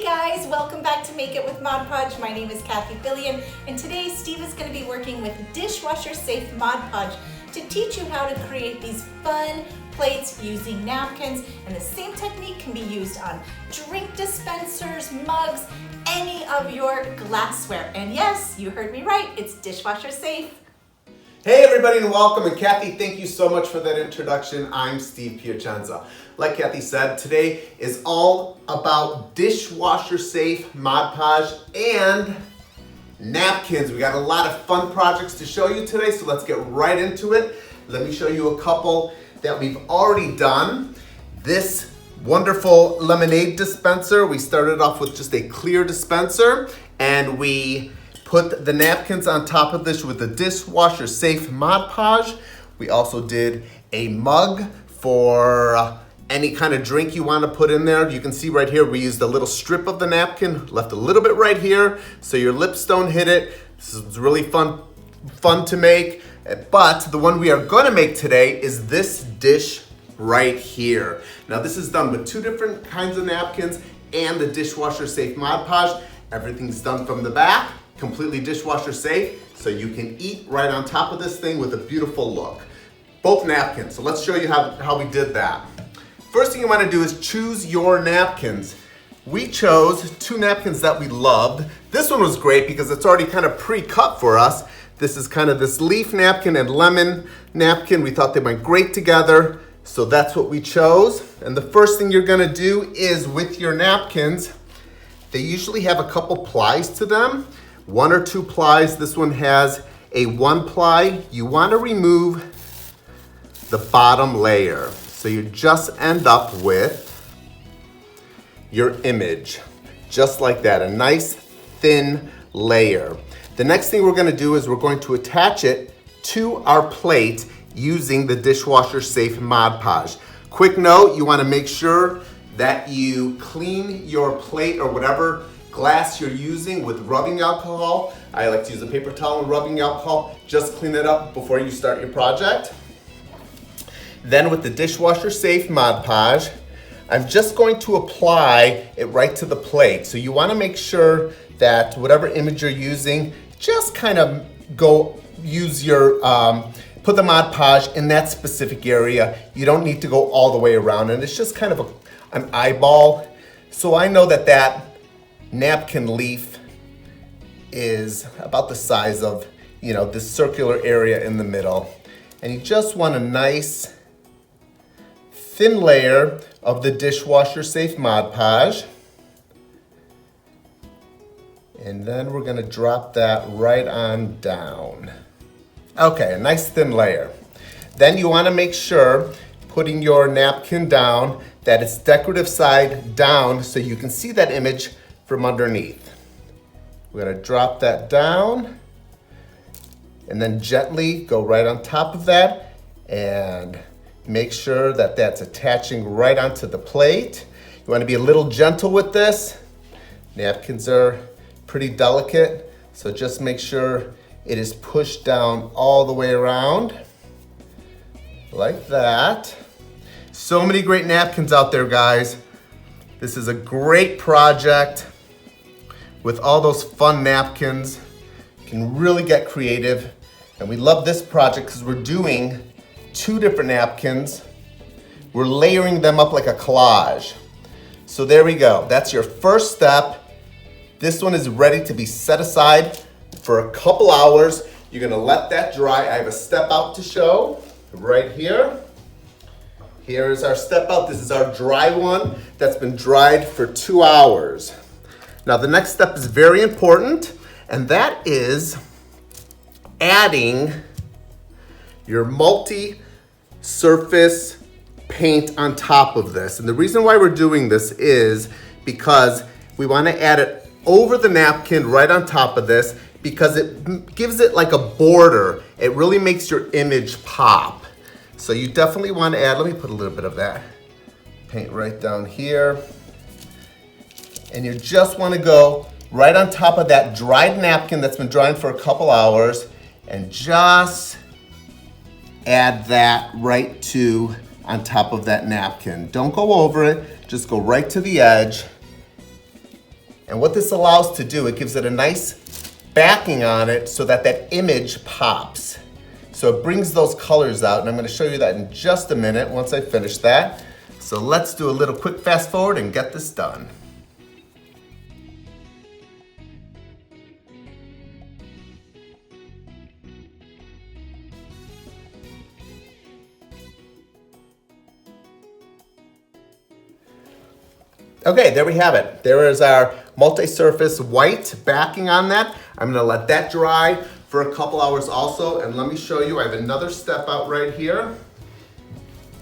guys, welcome back to Make It with Mod Podge. My name is Cathie Filian, and today Steve is going to be working with Dishwasher Safe Mod Podge to teach you how to create these fun plates using napkins, and the same technique can be used on drink dispensers, mugs, any of your glassware. And yes, you heard me right, it's dishwasher safe. Hey everybody and welcome, and Cathie, thank you so much for that introduction. I'm Steve Piacenza. Like Cathie said, today is all about dishwasher safe Mod Podge and napkins. We got a lot of fun projects to show you today, so let's get right into it. Let me show you a couple that we've already done. This wonderful lemonade dispenser, we started off with just a clear dispenser, and we put the napkins on top of this with the dishwasher safe Mod Podge. We also did a mug for any kind of drink you want to put in there. You can see right here, we used a little strip of the napkin, left a little bit right here so your lips don't hit it. This is really fun to make. But the one we are gonna make today is this dish right here. Now this is done with two different kinds of napkins and the dishwasher safe Mod Podge. Everything's done from the back, completely dishwasher safe, so you can eat right on top of this thing with a beautiful look. Both napkins, so let's show you how we did that. First thing you wanna do is choose your napkins. We chose two napkins that we loved. This one was great because it's already kind of pre-cut for us. This is kind of this leaf napkin and lemon napkin. We thought they went great together, so that's what we chose. And the first thing you're gonna do is with your napkins, they usually have a couple plies to them. 1 or 2 plies. This one has a 1 ply. You want to remove the bottom layer, so you just end up with your image, just like that, a nice thin layer. The next thing we're going to do is we're going to attach it to our plate using the dishwasher safe Mod Podge. Quick note, you want to make sure that you clean your plate or whatever glass you're using with rubbing alcohol. I like to use a paper towel and rubbing alcohol. Just clean it up before you start your project. Then with the dishwasher safe Mod Podge, I'm just going to apply it right to the plate. So you want to make sure that whatever image you're using, just kind of use your, put the Mod Podge in that specific area. You don't need to go all the way around, and it's just kind of an eyeball. So I know that napkin leaf is about the size of, this circular area in the middle. And you just want a nice thin layer of the dishwasher safe Mod Podge. And then we're gonna drop that right on down. Okay, a nice thin layer. Then you wanna make sure, putting your napkin down, that it's decorative side down so you can see that image from underneath. We're gonna drop that down and then gently go right on top of that and make sure that that's attaching right onto the plate. You wanna be a little gentle with this. Napkins are pretty delicate, so just make sure it is pushed down all the way around, like that. So many great napkins out there, guys. This is a great project with all those fun napkins. You can really get creative. And we love this project because we're doing 2 different napkins. We're layering them up like a collage. So there we go. That's your first step. This one is ready to be set aside for a couple hours. You're gonna let that dry. I have a step out to show right here. Here is our step out. This is our dry one that's been dried for 2 hours. Now the next step is very important, and that is adding your multi-surface paint on top of this. And the reason why we're doing this is because we want to add it over the napkin right on top of this because it gives it like a border. It really makes your image pop. So you definitely want to add, let me put a little bit of that paint right down here. And you just want to go right on top of that dried napkin that's been drying for a couple hours and just add that right on top of that napkin. Don't go over it, just go right to the edge And what this allows to do, it gives it a nice backing on it so that that image pops. So it brings those colors out, and I'm gonna show you that in just a minute once I finish that. So let's do a little quick fast forward and get this done. Okay, there we have it. There is our multi-surface white backing on that. I'm gonna let that dry for a couple hours also, and let me show you, I have another step out right here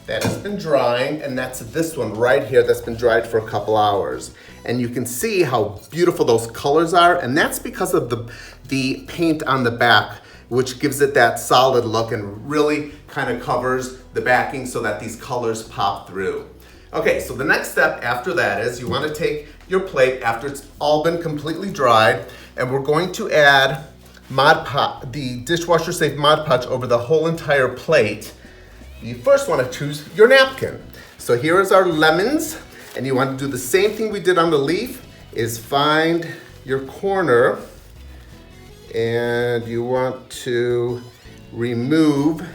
that has been drying, and that's this one right here that's been dried for a couple hours. And you can see how beautiful those colors are, and that's because of the paint on the back, which gives it that solid look and really kind of covers the backing so that these colors pop through. Okay, so the next step after that is you want to take your plate after it's all been completely dried, and we're going to add the Dishwasher Safe Mod Podge over the whole entire plate. You first want to choose your napkin. So here is our lemons, and you want to do the same thing we did on the leaf, is find your corner, and you want to remove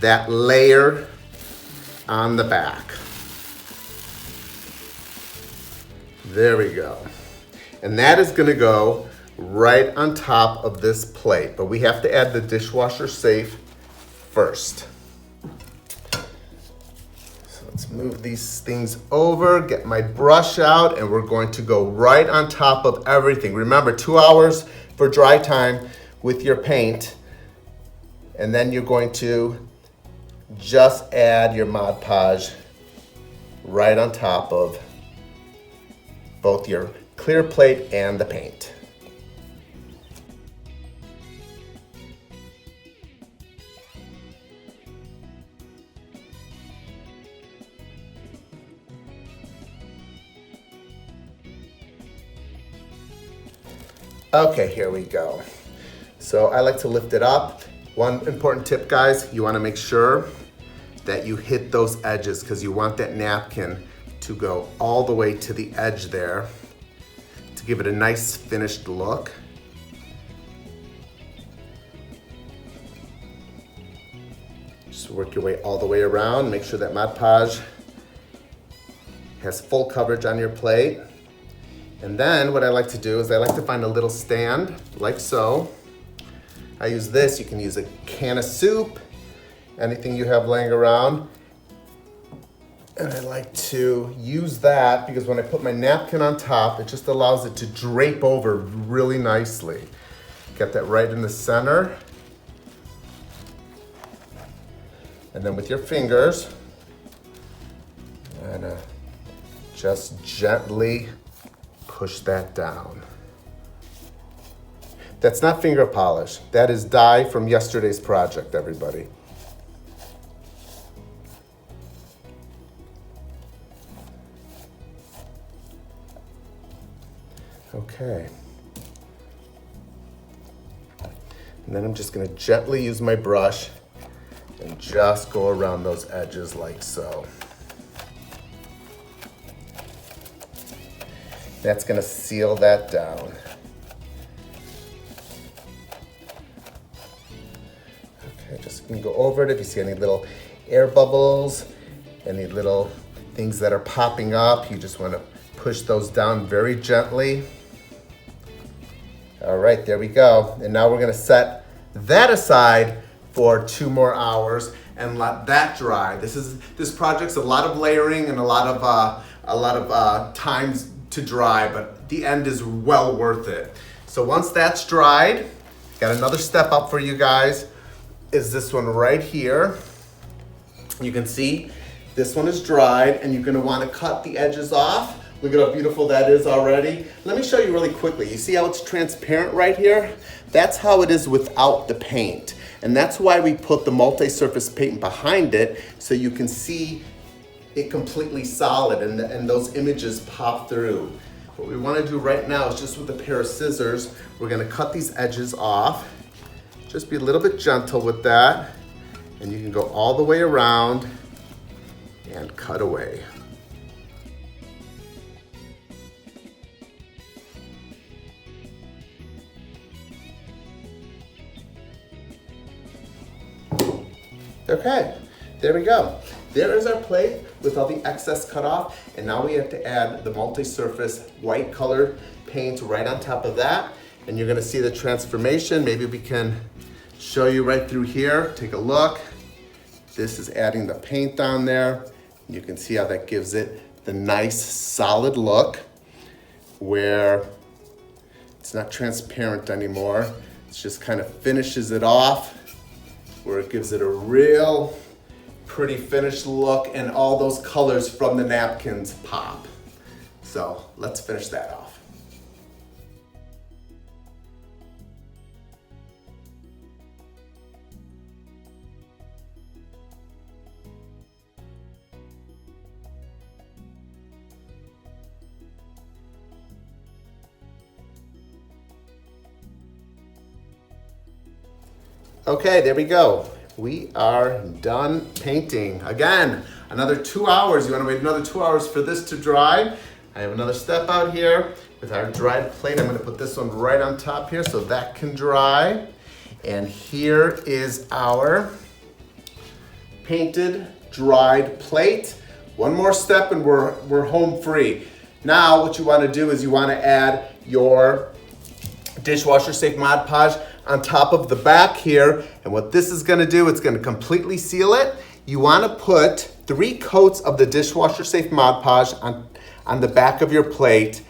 that layer on the back. There we go. And that is gonna go right on top of this plate, but we have to add the dishwasher safe first. So let's move these things over, get my brush out, and we're going to go right on top of everything. Remember, 2 hours for dry time with your paint, and then you're going to just add your Mod Podge right on top of both your clear plate and the paint. Okay, here we go. So I like to lift it up. One important tip, guys, you want to make sure that you hit those edges because you want that napkin to go all the way to the edge there to give it a nice finished look. Just work your way all the way around. Make sure that Mod Podge has full coverage on your plate. And then what I like to do is I like to find a little stand like so. I use this. You can use a can of soup, anything you have laying around. And I like to use that because when I put my napkin on top, it just allows it to drape over really nicely. Get that right in the center. And then with your fingers, and just gently push that down. That's not finger polish. That is dye from yesterday's project, everybody. Okay. And then I'm just gonna gently use my brush and just go around those edges like so. That's gonna seal that down. Okay, just gonna go over it. If you see any little air bubbles, any little things that are popping up, you just wanna push those down very gently. All right, there we go. And now we're gonna set that aside for 2 more hours and let that dry. This project's a lot of layering and a lot of times to dry, but the end is well worth it. So once that's dried, got another step up for you guys, is this one right here. You can see this one is dried and you're gonna wanna cut the edges off. Look at how beautiful that is already. Let me show you really quickly. You see how it's transparent right here? That's how it is without the paint. And that's why we put the multi-surface paint behind it so you can see it completely solid and those images pop through. What we want to do right now is just with a pair of scissors, we're going to cut these edges off. Just be a little bit gentle with that. And you can go all the way around and cut away. Okay, there we go. There is our plate with all the excess cut off, and now we have to add the multi-surface white colored paint right on top of that. And you're gonna see the transformation. Maybe we can show you right through here. Take a look. This is adding the paint on there. You can see how that gives it the nice solid look where it's not transparent anymore. It just kind of finishes it off where it gives it a real pretty finished look, and all those colors from the napkins pop. So let's finish that off. Okay, there we go. We are done painting. Again, another 2 hours. You want to wait another 2 hours for this to dry. I have another step out here with our dried plate. I'm going to put this one right on top here so that can dry. And here is our painted dried plate. One more step and we're home free. Now what you want to do is you want to add your Dishwasher Safe Mod Podge on top of the back here. And what this is gonna do, it's gonna completely seal it. You wanna put 3 coats of the Dishwasher Safe Mod Podge on the back of your plate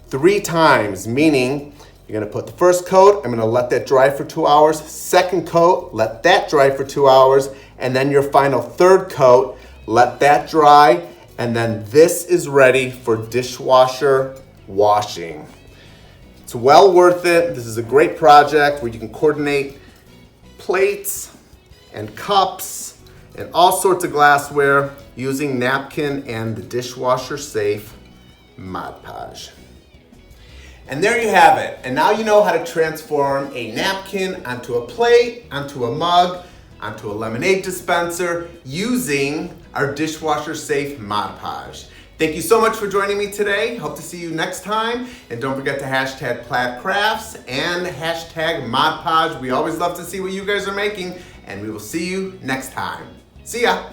3 times, meaning you're gonna put the first coat, I'm gonna let that dry for 2 hours. Second coat, let that dry for 2 hours. And then your final third coat, let that dry. And then this is ready for dishwasher washing. It's well worth it. This is a great project where you can coordinate plates and cups and all sorts of glassware using napkin and the Dishwasher Safe Mod Podge. And there you have it. And now you know how to transform a napkin onto a plate, onto a mug, onto a lemonade dispenser using our Dishwasher Safe Mod Podge. Thank you so much for joining me today. Hope to see you next time. And don't forget to hashtag Plaid Crafts and hashtag Mod Podge. We always love to see what you guys are making, and we will see you next time. See ya.